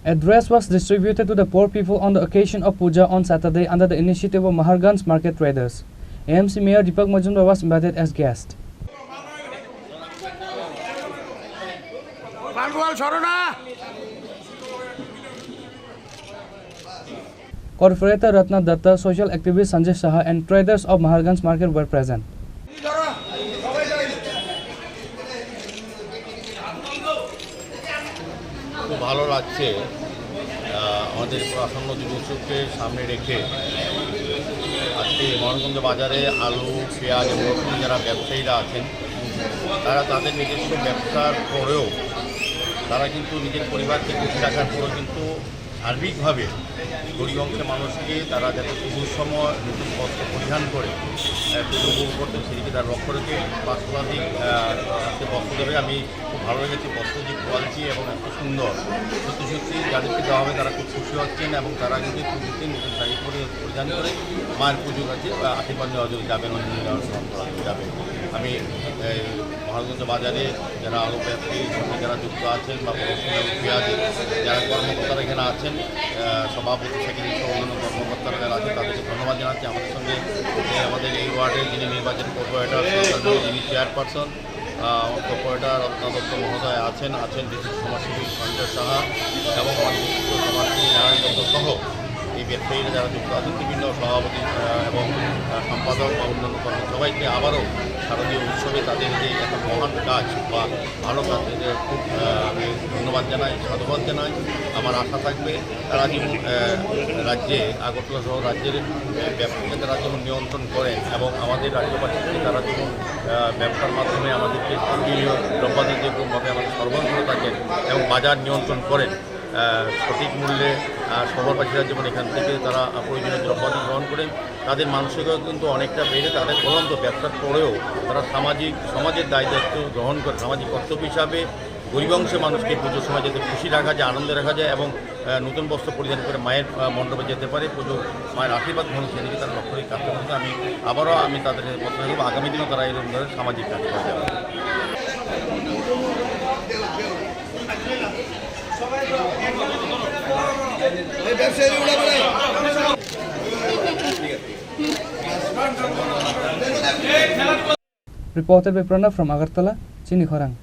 A dress was distributed to the poor people on the occasion of Puja on Saturday under the initiative of Maharganj market traders. AMC Mayor Deepak Majumdar was invited as guest. Corporator Ratna Datta, social activist Sanjay Saha and traders of Maharganj market were present. খুব ভালো লাগছে আমাদের আসন্ন দুর্যোগকে সামনে রেখে আজকে মহারাজগঞ্জ বাজারে আলু পেঁয়াজ এবং রসুন যারা ব্যবসায়ীরা আছেন তারা তাদের নিজস্ব ব্যবসার পরেও তারা কিন্তু নিজের পরিবারকে খুশি রাখার পরেও কিন্তু সার্বিকভাবে গরিব অংশের মানুষকে তারা যাতে পুজোর সময় নতুন বস্ত্র পরিধান করে পুজো উপভোগ করতেন সেদিকে তারা লক্ষ্য রেখে বাস্তবাধিক আজকে বস্ত্র দেবে। আমি খুব ভালো লেগেছি বস্ত্রের যে কোয়ালিটি এবং এত সুন্দর সত্যি সত্যি যাদেরকে দেওয়া হবে তারা খুব খুশি হচ্ছেন এবং তারা কিন্তু পুজোতে নতুন শাড়ি পরিধান করে মায়ের পুজোর কাছে আশীর্বাদ নেওয়া যাবেন গ্রহণ করা যাবে। আমি মহারাজগঞ্জ বাজারে যারা আলু ব্যবসায়ীর সঙ্গে যারা যুক্ত আছেন বা রসুন এবং পেঁয়াজের যারা কর্মকর্তারা এখানে আছেন সভাপতি সেক্রেটারি সহ অন্যান্য কর্মকর্তারা যারা আছেন তাদেরকে ধন্যবাদ জানাচ্ছি। আমাদের সঙ্গে আমাদের এই ওয়ার্ডের যিনি নির্বাচন কর্পোরেটর যিনি চেয়ারপারসন কর্পোরেটর রত্না দত্ত মহোদয় আছেন ডিস্ট্রিক্ট সমাজসেবী সঞ্জয় সাহা এবং আমাদের বিশিষ্ট সমাজসেবী নারায়ণ দত্ত সহ এই ব্যবসায়ীরা যারা যুক্ত আছেন বিভিন্ন সভাপতি এবং সম্পাদক বা অন্যান্য কর্মী সবাইকে আবারও শারদীয় উৎসবে তাদের যে একটা মহান কাজ বা ভালো কাজ এদের খুব আমি ধন্যবাদ জানাই, সাধুবাদ জানাই। আমার আশা থাকবে তারা যেমন রাজ্যে আগরতলা সহ রাজ্যের ব্যবসাকে তারা যেমন নিয়ন্ত্রণ করেন এবং আমাদের রাজ্যবাসীকে তারা যেমন ব্যবসার মাধ্যমে আমাদেরকে প্রয়োজনীয় দ্রব্যাদি যেরকমভাবে আমাদের সরবরাহ করে থাকেন এবং বাজার নিয়ন্ত্রণ করেন সঠিক মূল্যে শহরবাসীরা যেমন এখান থেকে তারা প্রয়োজনীয় দ্রব্যাদি গ্রহণ করেন তাদের মানসিকতা কিন্তু অনেকটা বেড়ে তাদের পরন্ত ব্যবসার পরেও তারা সমাজের দায়িত্ব গ্রহণ করে সামাজিক কর্তব্য হিসাবে গরিব অংশের মানুষকে পুজোর সময় যাতে খুশি রাখা যায়, আনন্দে রাখা যায় এবং নতুন বস্ত্র পরিধান করে মায়ের মণ্ডপে যেতে পারে পুজো মায়ের আশীর্বাদ গ্রহণ সেদিকে তারা লক্ষ্য রেখে কাজ করতে আমি তাদের কথা দেবো আগামী দিনেও তারা এরকম ধরনের সামাজিক কাজ করে যাবে। Reported by Pranav from Agartala, Chini, Khorang.